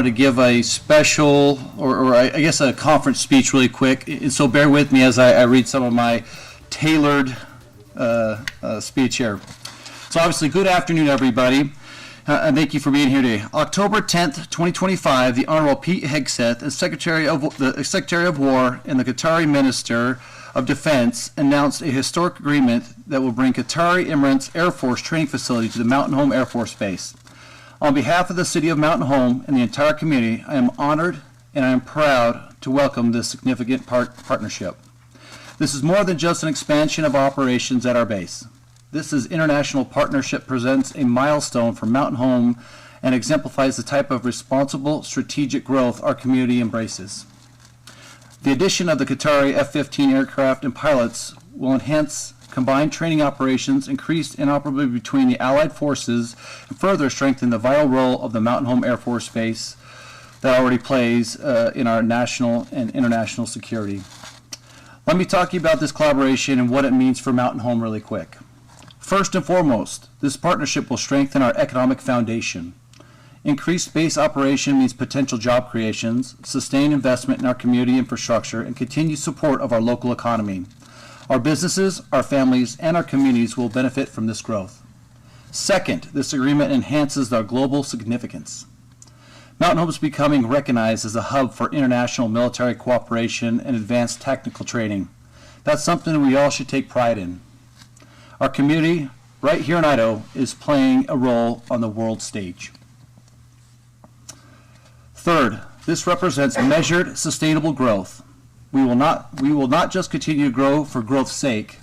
to give a special, or I guess a conference speech really quick. And so bear with me as I read some of my tailored speech here. So obviously, good afternoon, everybody. And thank you for being here today. October 10th, 2025, the Honorable Pete Hegseth, the Secretary of War and the Qatari Minister of Defense, announced a historic agreement that will bring Qatari Emiri Air Force training facility to the Mountain Home Air Force Base. On behalf of the City of Mountain Home and the entire community, I am honored and I am proud to welcome this significant partnership. This is more than just an expansion of operations at our base. This international partnership presents a milestone for Mountain Home and exemplifies the type of responsible strategic growth our community embraces. The addition of the Qatari F-15 aircraft and pilots will enhance combined training operations, increase interoperability between the allied forces, and further strengthen the vital role of the Mountain Home Air Force Base that already plays in our national and international security. Let me talk to you about this collaboration and what it means for Mountain Home really quick. First and foremost, this partnership will strengthen our economic foundation. Increased base operation means potential job creations, sustained investment in our community infrastructure, and continued support of our local economy. Our businesses, our families, and our communities will benefit from this growth. Second, this agreement enhances our global significance. Mountain Home is becoming recognized as a hub for international military cooperation and advanced technical training. That's something we all should take pride in. Our community, right here in Idaho, is playing a role on the world stage. Third, this represents measured, sustainable growth. We will not just continue to grow for growth's sake.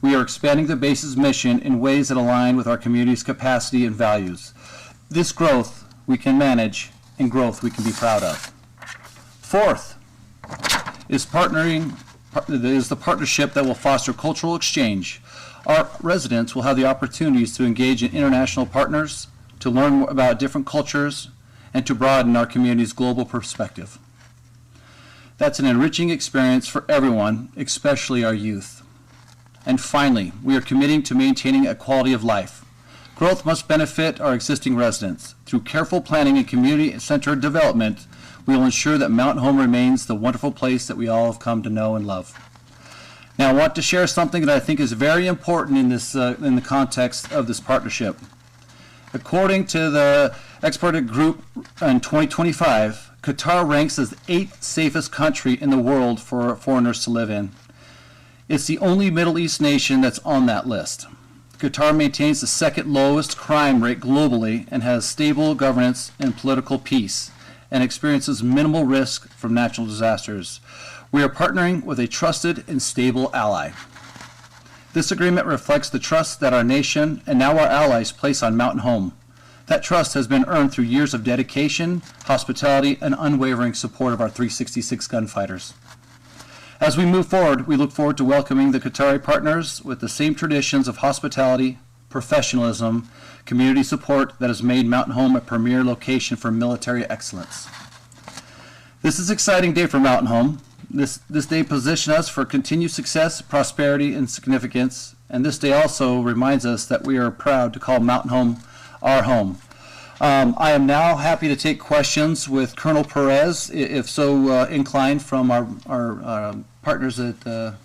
We are expanding the base's mission in ways that align with our community's capacity and values. This growth we can manage, and growth we can be proud of. Fourth is the partnership that will foster cultural exchange. Our residents will have the opportunities to engage in international partners, to learn about different cultures, and to broaden our community's global perspective. That's an enriching experience for everyone, especially our youth. And finally, we are committing to maintaining a quality of life. Growth must benefit our existing residents. Through careful planning and community-centered development, we will ensure that Mountain Home remains the wonderful place that we all have come to know and love. Now, I want to share something that I think is very important in the context of this partnership. According to the Exported Group in 2025, Qatar ranks as the 8th safest country in the world for foreigners to live in. It's the only Middle East nation that's on that list. Qatar maintains the second lowest crime rate globally and has stable governance and political peace, and experiences minimal risk from natural disasters. We are partnering with a trusted and stable ally. This agreement reflects the trust that our nation and now our allies place on Mountain Home. That trust has been earned through years of dedication, hospitality, and unwavering support of our 366 gunfighters. As we move forward, we look forward to welcoming the Qatari partners with the same traditions of hospitality, professionalism, community support that has made Mountain Home a premier location for military excellence. This is an exciting day for Mountain Home. This day positions us for continued success, prosperity, and significance. And this day also reminds us that we are proud to call Mountain Home our home. I am now happy to take questions with Colonel Perez, if so inclined, from our partners at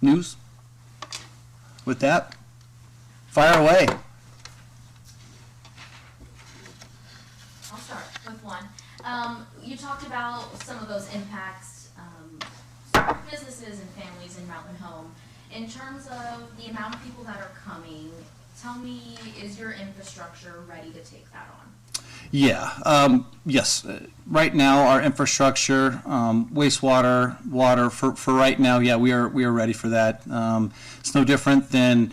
News. With that, fire away. I'll start with one. You talked about some of those impacts for businesses and families in Mountain Home. In terms of the amount of people that are coming, tell me, is your infrastructure ready to take that on? Yeah, yes. Right now, our infrastructure, wastewater, water, for right now, yeah, we are ready for that. It's no different than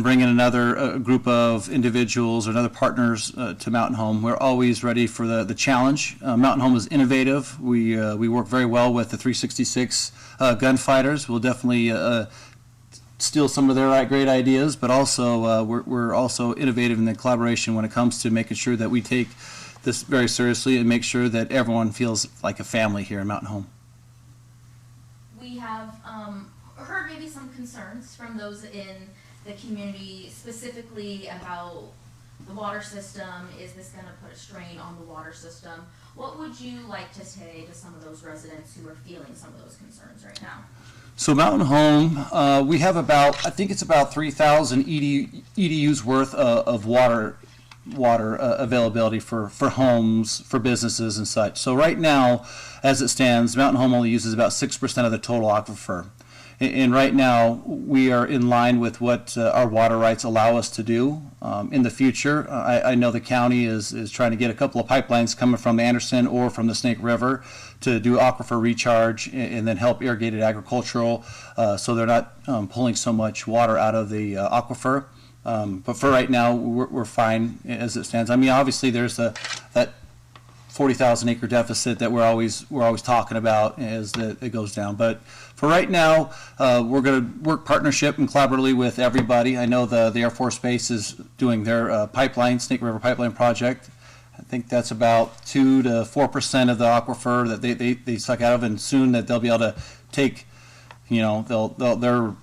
bringing another group of individuals or other partners to Mountain Home. We're always ready for the challenge. Mountain Home is innovative. We work very well with the 366 gunfighters. We'll definitely steal some of their great ideas, but also we're also innovative in the collaboration when it comes to making sure that we take this very seriously and make sure that everyone feels like a family here in Mountain Home. We have heard maybe some concerns from those in the community, specifically about the water system? Is this going to put a strain on the water system? What would you like to say to some of those residents who are feeling some of those concerns right now? So Mountain Home, we have about, I think it's about 3,000 EDUs worth of water availability for homes, for businesses and such. So right now, as it stands, Mountain Home only uses about 6% of the total aquifer. And right now, we are in line with what our water rights allow us to do. In the future, I know the county is trying to get a couple of pipelines coming from Anderson or from the Snake River to do aquifer recharge and then help irrigated agricultural, so they're not pulling so much water out of the aquifer. But for right now, we're fine as it stands. I mean, obviously, there's that 40,000 acre deficit that we're always talking about as it goes down. But for right now, we're going to work partnership and collaboratively with everybody. I know the Air Force Base is doing their pipeline, Snake River Pipeline Project. I think that's about 2 to 4% of the aquifer that they suck out of, and soon that they'll be able to take, their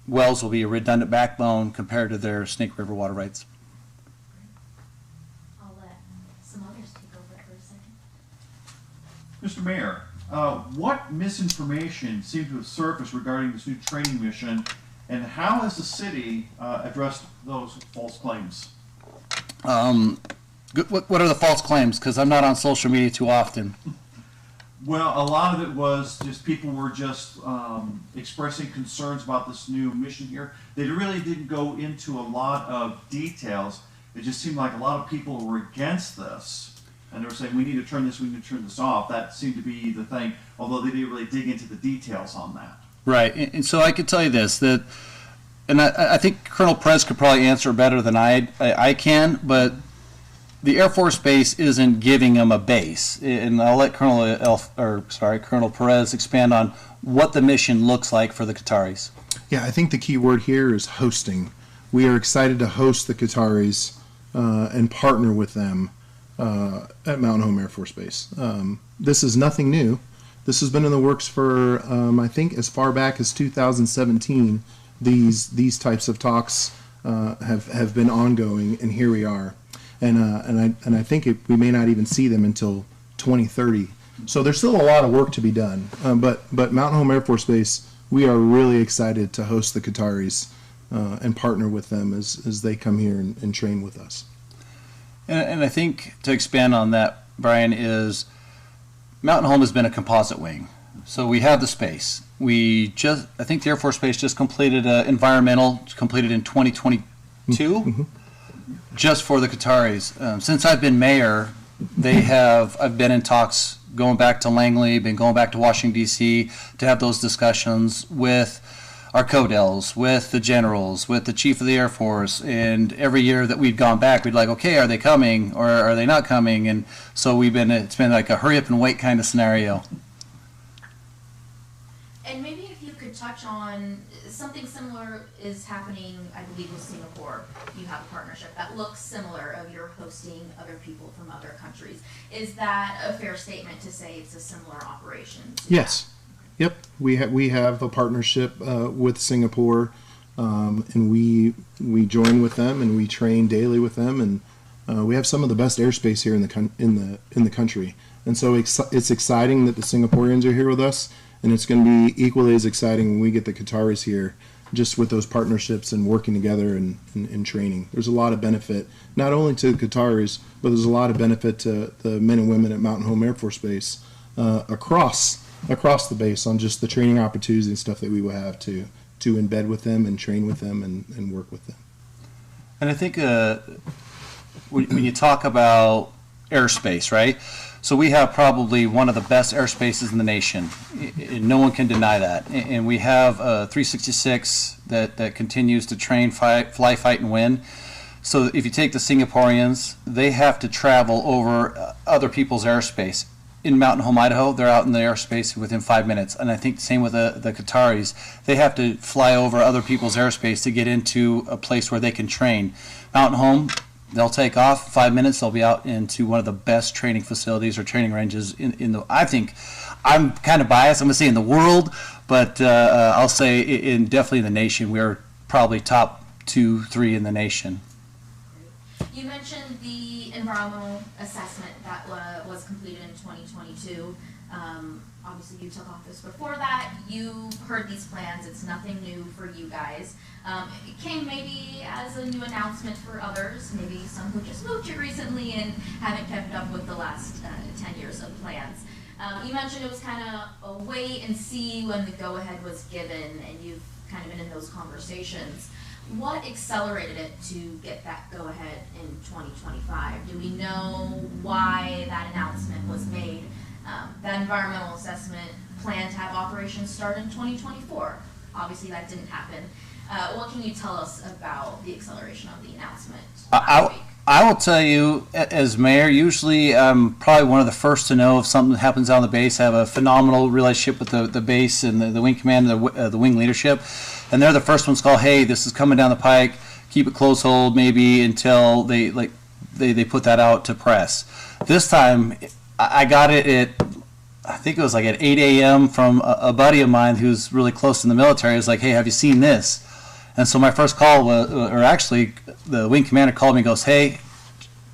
wells will be a redundant backbone compared to their Snake River water rights. I'll let some others take over for a second. Mr. Mayor, what misinformation seems to have surfaced regarding this new training mission, and how has the city addressed those false claims? What are the false claims? Because I'm not on social media too often. Well, a lot of it was just people were just expressing concerns about this new mission here. They really didn't go into a lot of details. It just seemed like a lot of people were against this. And they were saying, we need to turn this off. That seemed to be the thing, although they didn't really dig into the details on that. Right, and so I could tell you this, and I think Colonel Perez could probably answer better than I can, but the Air Force Base isn't giving them a base. And I'll let Colonel Perez expand on what the mission looks like for the Qataris. Yeah, I think the key word here is hosting. We are excited to host the Qataris and partner with them at Mountain Home Air Force Base. This is nothing new. This has been in the works for, I think, as far back as 2017. These types of talks have been ongoing, and here we are. And I think we may not even see them until 2030. So there's still a lot of work to be done. But Mountain Home Air Force Base, we are really excited to host the Qataris and partner with them as they come here and train with us. And I think to expand on that, Brian, is Mountain Home has been a composite wing. So we have the space. I think the Air Force Base just completed environmental, completed in 2022, just for the Qataris. Since I've been mayor, I've been in talks going back to Langley, been going back to Washington, D.C. to have those discussions with our CODELs, with the generals, with the chief of the Air Force, and every year that we've gone back, we'd like, okay, are they coming or are they not coming? And so it's been like a hurry up and wait kind of scenario. And maybe if you could touch on something similar is happening, I believe, with Singapore. You have a partnership that looks similar of you're hosting other people from other countries. Is that a fair statement to say it's a similar operation? Yes. Yep. We have a partnership with Singapore, and we join with them and we train daily with them, and we have some of the best airspace here in the country. And so it's exciting that the Singaporeans are here with us. And it's going to be equally as exciting when we get the Qataris here, just with those partnerships and working together and training. There's a lot of benefit, not only to the Qataris, but there's a lot of benefit to the men and women at Mountain Home Air Force Base across the base on just the training opportunities and stuff that we will have to embed with them and train with them and work with them. And I think when you talk about airspace, right? So we have probably one of the best airspaces in the nation. No one can deny that. And we have a 366 that continues to train, fly, fight, and win. So if you take the Singaporeans, they have to travel over other people's airspace. In Mountain Home, Idaho, they're out in the airspace within 5 minutes. And I think the same with the Qataris. They have to fly over other people's airspace to get into a place where they can train. Mountain Home, they'll take off 5 minutes. They'll be out into one of the best training facilities or training ranges in the. I think I'm kind of biased. I'm going to say in the world, but I'll say definitely in the nation. We're probably top 2, 3 in the nation. You mentioned the environmental assessment that was completed in 2022. Obviously, you took office before that. You heard these plans. It's nothing new for you guys. It came maybe as a new announcement for others, maybe some who just moved here recently and haven't kept up with the last 10 years of plans. You mentioned it was kind of a wait and see when the go-ahead was given, and you've kind of been in those conversations. What accelerated it to get that go-ahead in 2025? Do we know why that announcement was made? That environmental assessment plan to have operations start in 2024. Obviously, that didn't happen. What can you tell us about the acceleration of the announcement last week? I will tell you, as mayor, usually I'm probably one of the first to know if something happens on the base. I have a phenomenal relationship with the base and the wing command and the wing leadership. And they're the first ones to call, hey, this is coming down the pike, keep it close hold maybe until they put that out to press. This time, I got it I think it was like at 8 a.m. from a buddy of mine who's really close in the military. He was like, hey, have you seen this? And so my first call was, or actually the wing commander called me and goes, hey,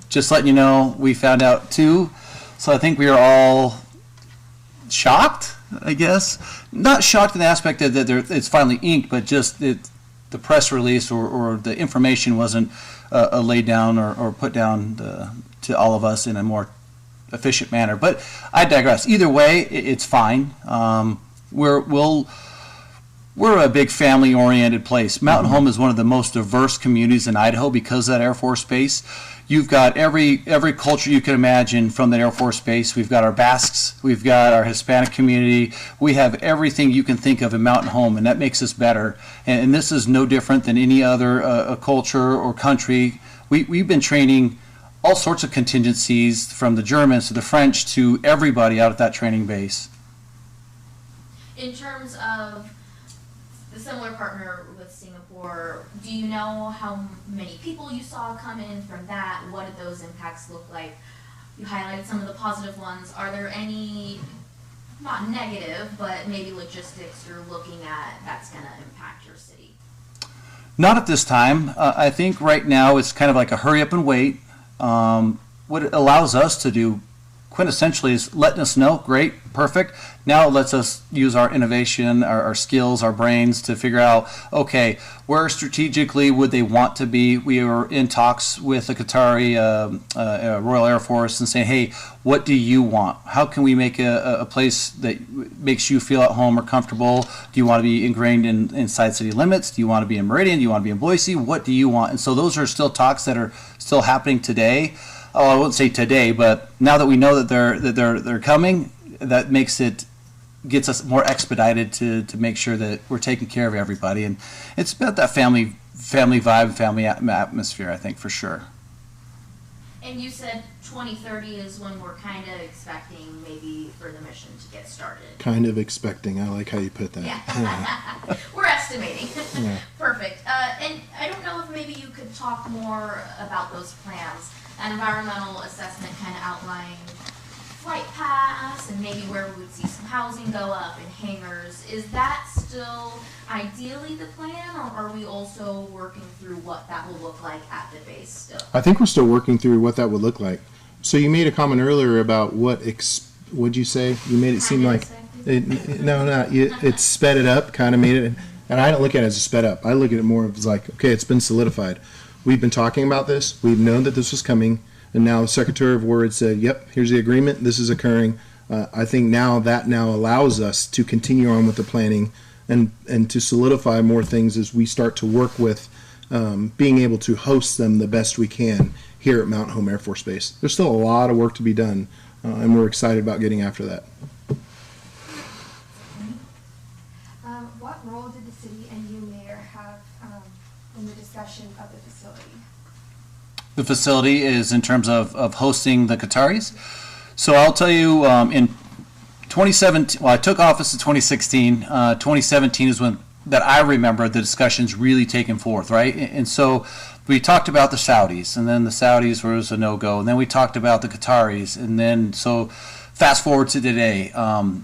just letting you know, we found out too. So I think we were all shocked, I guess. Not shocked in the aspect that it's finally inked, but just the press release or the information wasn't laid down or put down to all of us in a more efficient manner. But I digress. Either way, it's fine. We're a big family-oriented place. Mountain Home is one of the most diverse communities in Idaho because of that Air Force Base. You've got every culture you can imagine from that Air Force Base. We've got our Basques, we've got our Hispanic community. We have everything you can think of in Mountain Home, and that makes us better. And this is no different than any other culture or country. We've been training all sorts of contingencies, from the Germans to the French to everybody out at that training base. In terms of the similar partner with Singapore, do you know how many people you saw come in from that? What did those impacts look like? You highlighted some of the positive ones. Are there any, not negative, but maybe logistics you're looking at that's going to impact your city? Not at this time. I think right now it's kind of like a hurry up and wait. What it allows us to do quintessentially is letting us know, great, perfect. Now it lets us use our innovation, our skills, our brains to figure out, okay, where strategically would they want to be? We were in talks with the Qatari Royal Air Force and saying, hey, what do you want? How can we make a place that makes you feel at home or comfortable? Do you want to be ingrained inside city limits? Do you want to be in Meridian? Do you want to be in Boise? What do you want? And so those are still talks that are still happening today. Oh, I won't say today, but now that we know that they're coming, that gets us more expedited to make sure that we're taking care of everybody, and it's about that family vibe, family atmosphere, I think, for sure. And you said 2030 is when we're kind of expecting maybe for the mission to get started. Kind of expecting. I like how you put that. Yeah. We're estimating. Yeah. Perfect. And I don't know if maybe you could talk more about those plans. An environmental assessment kind of outlined flight paths and maybe where we would see some housing go up and hangars. Is that still ideally the plan, or are we also working through what that will look like at the base still? I think we're still working through what that would look like. So you made a comment earlier about what'd you say? You made it seem like it sped it up, kind of made it. And I don't look at it as a sped up. I look at it more as like, okay, it's been solidified. We've been talking about this. We've known that this was coming. And now the Secretary of War had said, yep, here's the agreement. This is occurring. I think now allows us to continue on with the planning and to solidify more things as we start to work with being able to host them the best we can here at Mountain Home Air Force Base. There's still a lot of work to be done, and we're excited about getting after that. What role did the city and you, Mayor, have in the discussion of the facility? The facility is in terms of hosting the Qataris. So I'll tell you, in 2017, well, I took office in 2016. 2017 is when that I remember the discussions really taking forth, right? And so we talked about the Saudis, and then the Saudis was a no-go, and then we talked about the Qataris, and then so fast forward to today.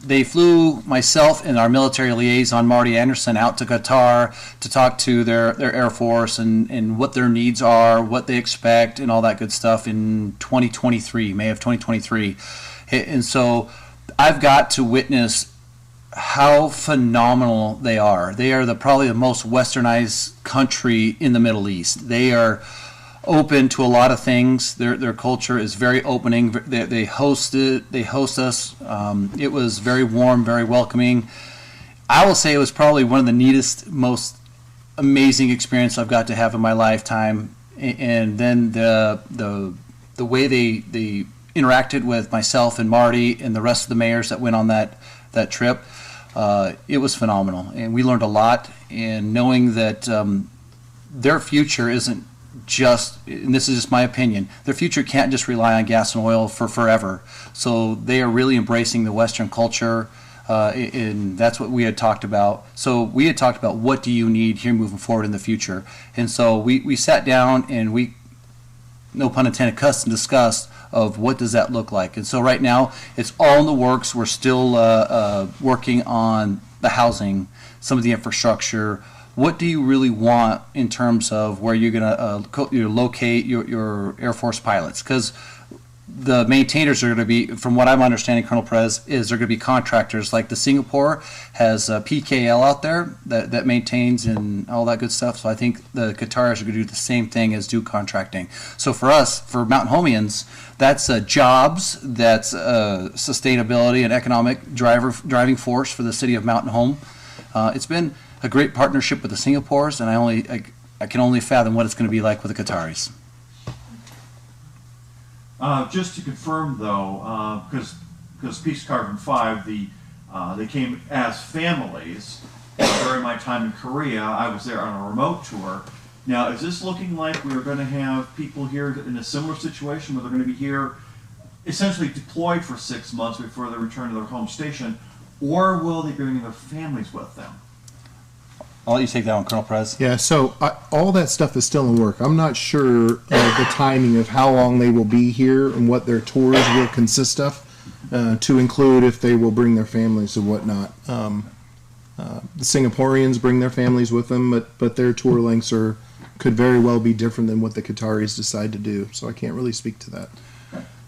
They flew myself and our military liaison, Marty Anderson, out to Qatar to talk to their Air Force and what their needs are, what they expect, and all that good stuff in 2023, May of 2023. And so I've got to witness how phenomenal they are. They are probably the most westernized country in the Middle East. They are open to a lot of things. Their culture is very opening. They host us. It was very warm, very welcoming. I will say it was probably one of the neatest, most amazing experience I've got to have in my lifetime. And then the way they interacted with myself and Marty and the rest of the mayors that went on that trip, it was phenomenal. And we learned a lot. And knowing that their future isn't just, and this is just my opinion, their future can't just rely on gas and oil for forever. So they are really embracing the Western culture, and that's what we had talked about. So we had talked about what do you need here moving forward in the future. And so we sat down and we, no pun intended, cussed and discussed of what does that look like. And so right now it's all in the works. We're still working on the housing, some of the infrastructure. What do you really want in terms of where you're going to locate your Air Force pilots? Because the maintainers are going to be, from what I'm understanding, Colonel Perez, is they're going to be contractors. Like the Singapore has PKL out there that maintains and all that good stuff. So I think the Qataris are going to do the same thing as do contracting. So for us, for Mountain Homians, that's jobs, that's sustainability and economic driving force for the city of Mountain Home. It's been a great partnership with the Singapores, and I can only fathom what it's going to be like with the Qataris. Just to confirm, though, because Peace Carbon 5, they came as families. During my time in Korea, I was there on a remote tour. Now, is this looking like we're going to have people here in a similar situation where they're going to be here essentially deployed for 6 months before they return to their home station, or will they bring their families with them? I'll let you take that one, Colonel Perez. Yeah, so all that stuff is still in work. I'm not sure the timing of how long they will be here and what their tours will consist of, to include if they will bring their families and whatnot. The Singaporeans bring their families with them, but their tour lengths could very well be different than what the Qataris decide to do. So I can't really speak to that.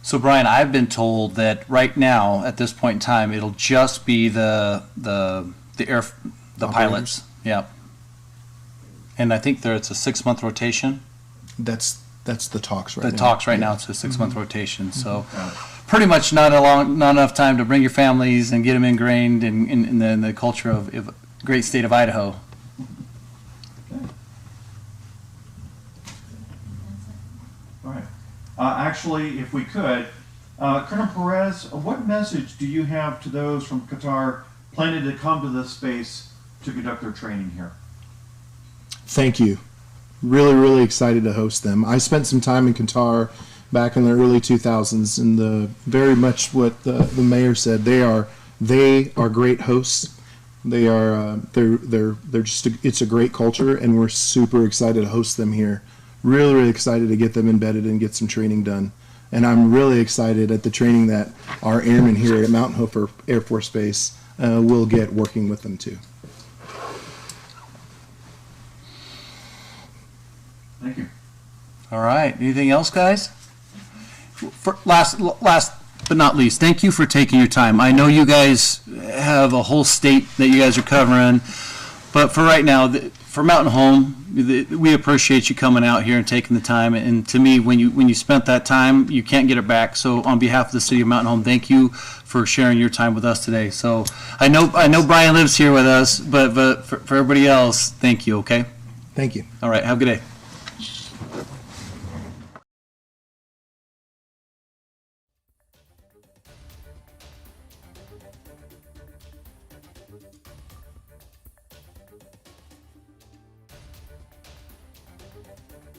So Brian, I've been told that right now, at this point in time, it'll just be the pilots. Yeah. And I think it's a 6-month rotation. That's the talks right now. The talks right now, it's a 6-month rotation. So pretty much not enough time to bring your families and get them ingrained in the culture of great state of Idaho. All right. Actually, if we could, Colonel Perez, what message do you have to those from Qatar planning to come to this space to conduct their training here? Thank you. Really, really excited to host them. I spent some time in Qatar back in the early 2000s, and very much what the mayor said. They are great hosts. They're just it's a great culture, and we're super excited to host them here. Really, really excited to get them embedded and get some training done. And I'm really excited at the training that our airmen here at Mountain Hope Air Force Base will get working with them too. Thank you. All right. Anything else, guys? Last but not least, thank you for taking your time. I know you guys have a whole state that you guys are covering, but for right now, for Mountain Home, we appreciate you coming out here and taking the time. And to me, when you spent that time, you can't get it back. So on behalf of the city of Mountain Home, thank you for sharing your time with us today. So I know Brian lives here with us, but for everybody else, thank you. Okay. Thank you. All right. Have a good day.